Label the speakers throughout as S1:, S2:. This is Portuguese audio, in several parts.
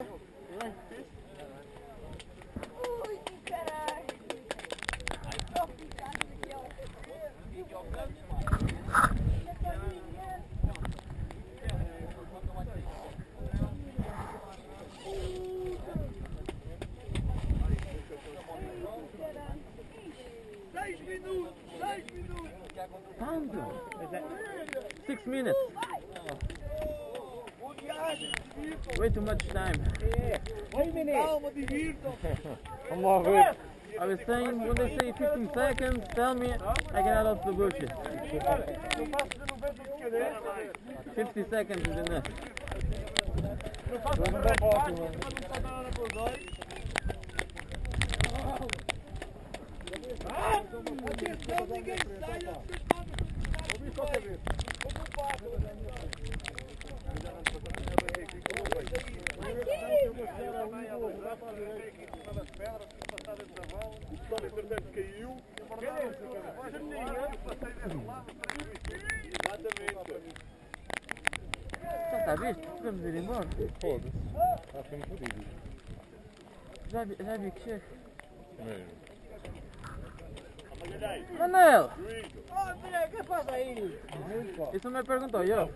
S1: Ui, que caralho! Estou ficando aqui, ó. Seis minutos!
S2: Tanto? 6 minutes. Way too much time.
S3: Calma, divirtam.
S2: Vamos lá ver. I was saying, when they say 15 seconds, tell me I get out of the bushes. 50 seconds is enough.
S3: Atenção, ninguém saia.
S2: Já está visto? Podemos ir embora.
S4: Foda-se. Está sempre fodido.
S2: Já vi que chega.
S4: Mesmo.
S2: Manel!
S3: André, que faz aí?
S2: Isso me perguntou eu.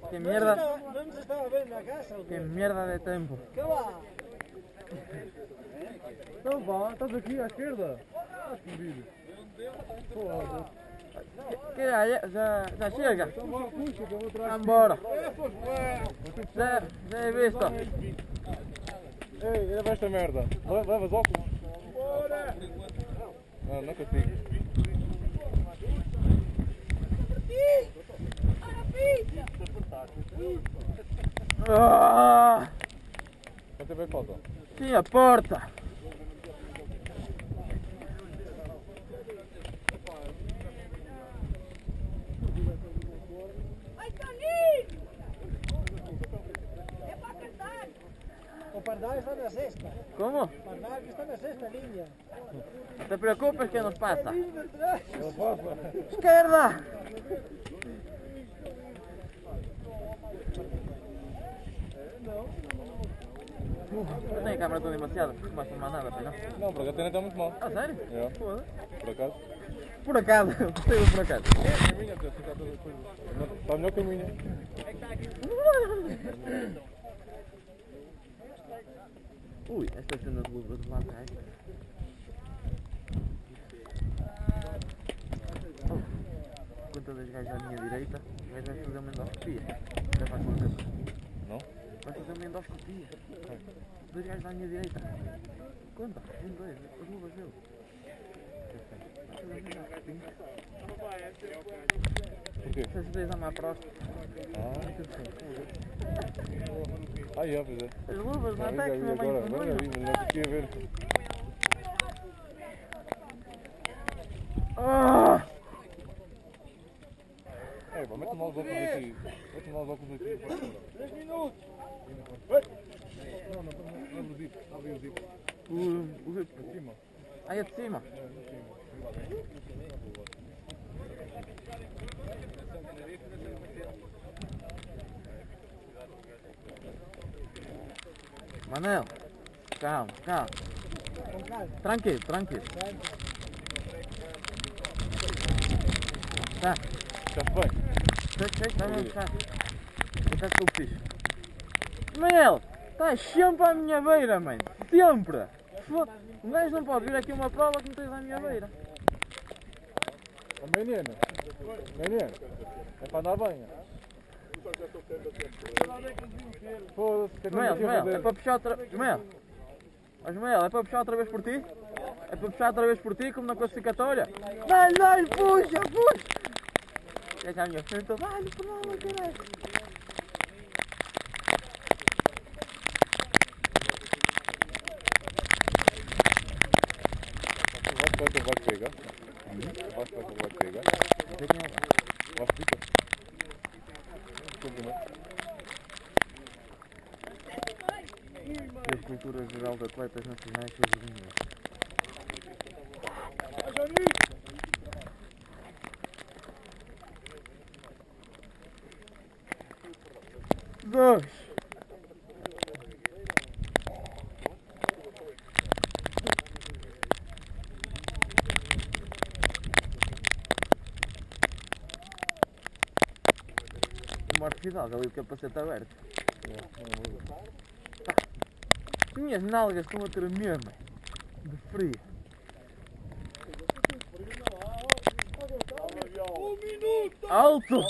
S2: Que mierda,
S3: Não nos estava vendo na casa?
S2: que mierda de tempo.
S3: Que lá?
S4: Então vá, estás aqui à esquerda. Estás escondido. Foda-se.
S2: Que já chega.
S4: Então vá, puxa que eu vou atrás.
S2: Vamos embora. Já é visto.
S4: Ei, leva esta merda. Levas óculos?
S3: Bora!
S4: Não, não consigo.
S2: Ah,
S4: Quanto tempo é que falta?
S2: tinha porta.
S1: Ai, Toninho! É para cantar!
S3: O Pardal está na sexta.
S2: Como?
S3: O Pardal está na sexta linha.
S2: Não te preocupes que nos passa.
S3: Linha de trás.
S4: Ele passa.
S2: Esquerda! Não tem câmera tão demasiado, porque não vai filmar nada, pois não?
S4: Não, por acaso está muito mal.
S2: Ah, sério?
S4: É.
S2: Foda.
S4: Por acaso?
S2: Por acaso, gostei do por acaso.
S4: É a minha, até ficar todas as coisas. Está melhor que a minha.
S2: Ui, esta cena de luvas de lá atrás. Conta das gajas à minha direita, o gajo vai fazer uma endoscopia. Já faz quanto tempo?
S4: Não?
S2: Vai fazer uma endoscopia. Dois gajos à minha direita. Conta, um, dois, as luvas dele. Vai fazer uma endoscopia.
S4: Por quê?
S2: Se vocês amam a próstata.
S4: Ah, é, pois é.
S2: As luvas, não
S4: Ah,
S2: é
S4: já
S2: que
S4: vi
S2: não é
S4: agora,
S2: bem
S4: agora já vi, mas não consegui ver.
S2: Ah!
S4: É, pá, mete-me lá os óculos aqui. Mete-me lá os óculos aqui.
S3: 3 minutos.
S4: Não, não, abre o zip. Abre o zip.
S2: O zip.
S4: Acima.
S2: Aí é de cima. Manel, calma, calma.
S3: Com calma.
S2: Tranquilo, tranquilo. Tá,
S4: Já se vai.
S2: está mesmo chato. Deixa que eu fiz. Manel, estás sempre à minha beira, mãe. Sempre. Um gajo não pode vir aqui uma prova que não tens à minha beira.
S4: Ó, menino. Menino. É para andar bem. Foda-se, que
S2: Ismael, Ismael, é para puxar outra vez. Ismael, Ismael, é para puxar outra vez por ti? É para puxar outra vez por ti, como na classificatória? Dá-lhe, dá-lhe, puxa, puxa! É que à minha frente, dá-lhe, por lá, caralho!
S4: Vai pegar. Vai pegar.
S2: Não sei quem é o
S4: Vai ficar.
S2: das culturas geral de atletas nacionais feminino. Dois. Fidalgo, ali o capacete aberto. As minhas nalgas estão a tremer, mãe. De frio. Alto!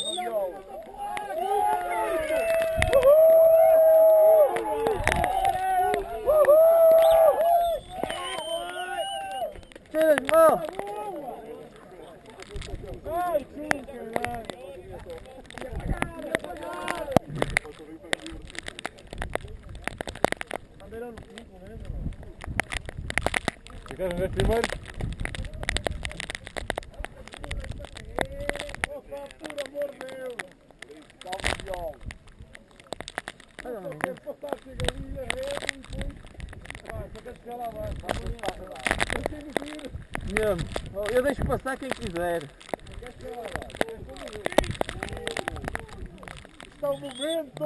S2: Cheiras mal!
S3: Ai, sim, caralho. Bandeirão no pico, né?
S4: Ficaram no primeiro?
S3: Opa, por amor de Deus.
S2: Olha, mãe.
S3: Quer passar a galinha, rede e depois... Vai, só quer chegar lá abaixo. Eu tenho que ir.
S2: Mesmo. Eu deixo passar quem quiser.
S3: Quer chegar lá abaixo. Está o momento.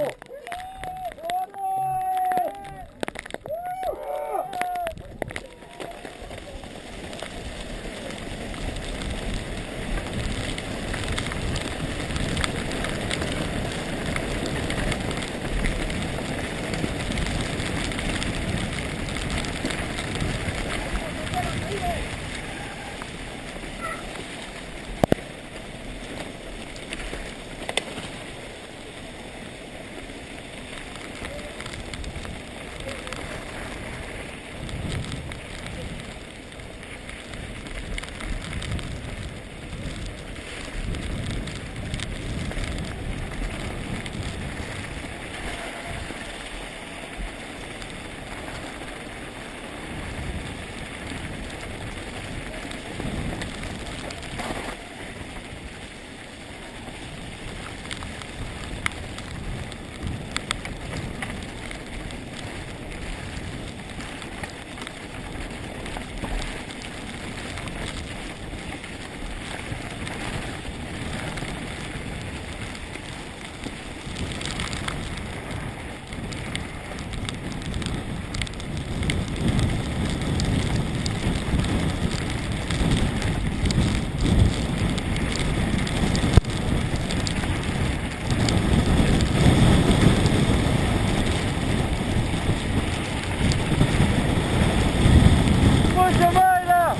S2: Puxa, Mayra!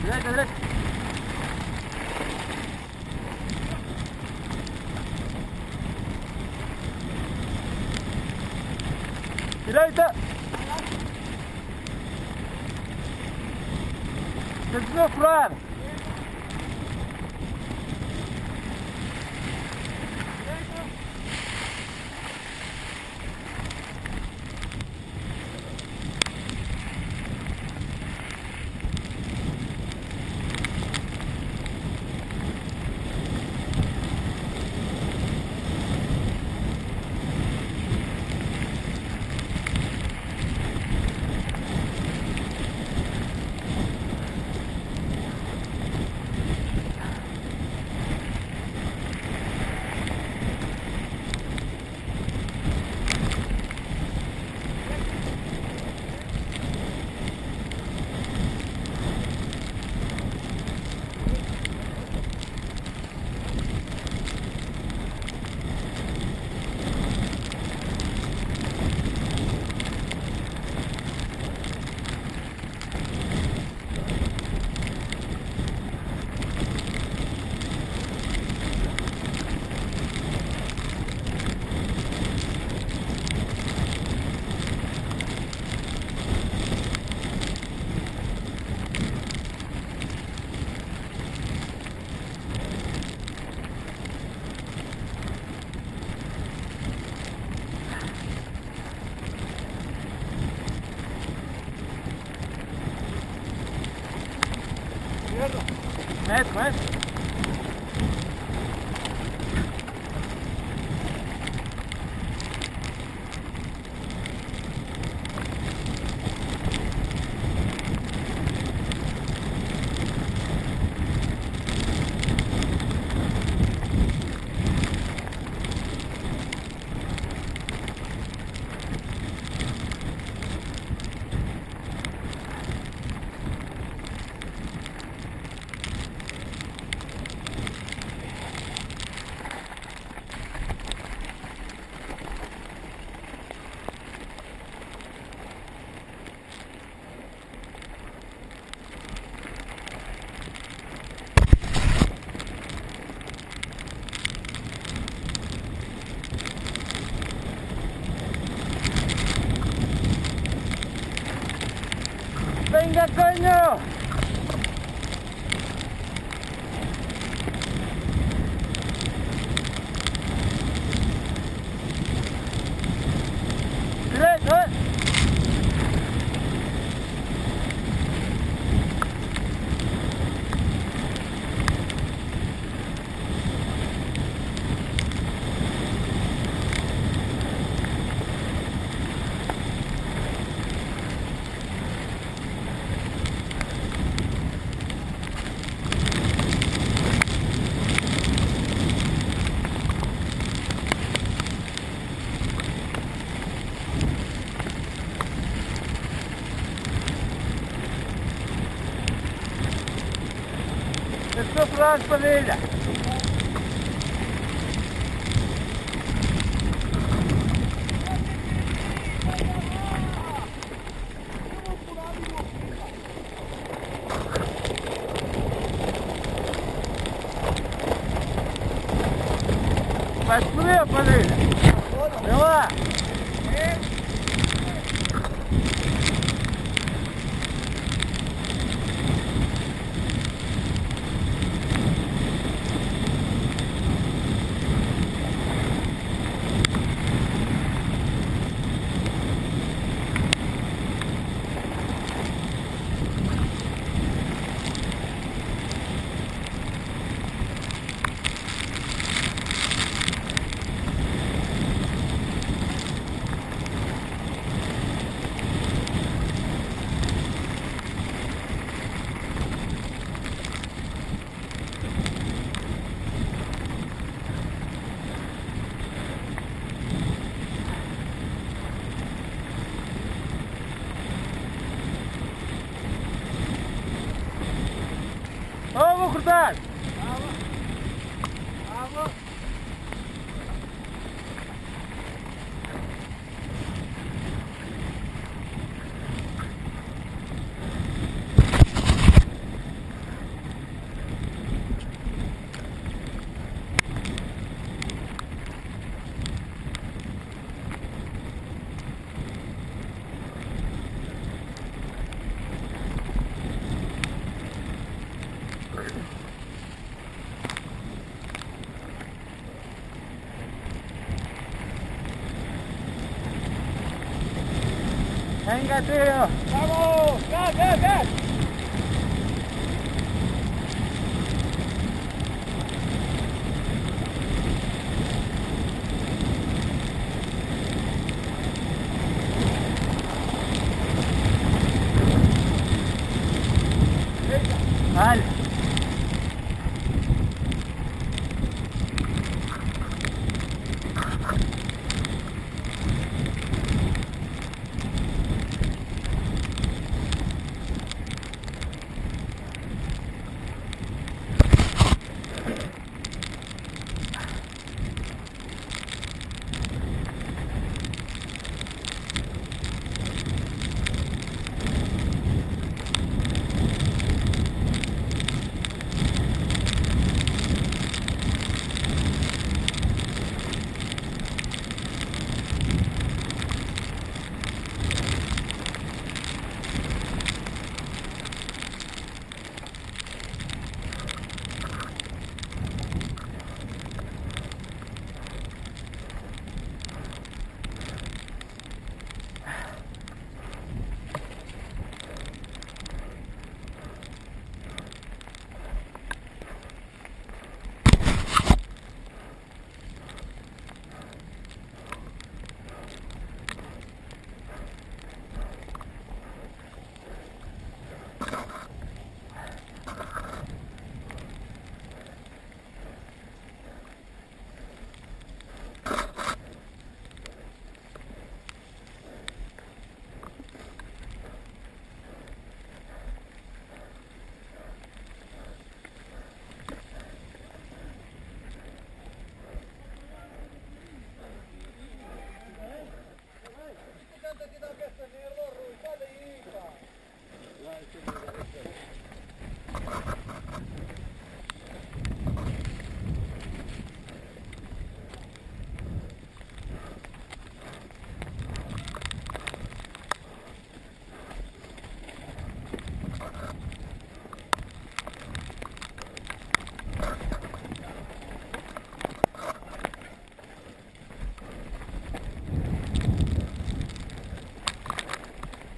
S2: Direita, direita. Direita. Continua a furar. Met. Venga, coño! Direito, vai! Estou por lá de família. Vai explodir, família. Vem lá. Vou cortar! Venga, tío.
S3: ¡Vamos! ¡Gas!
S2: Vale.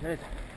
S2: Direita.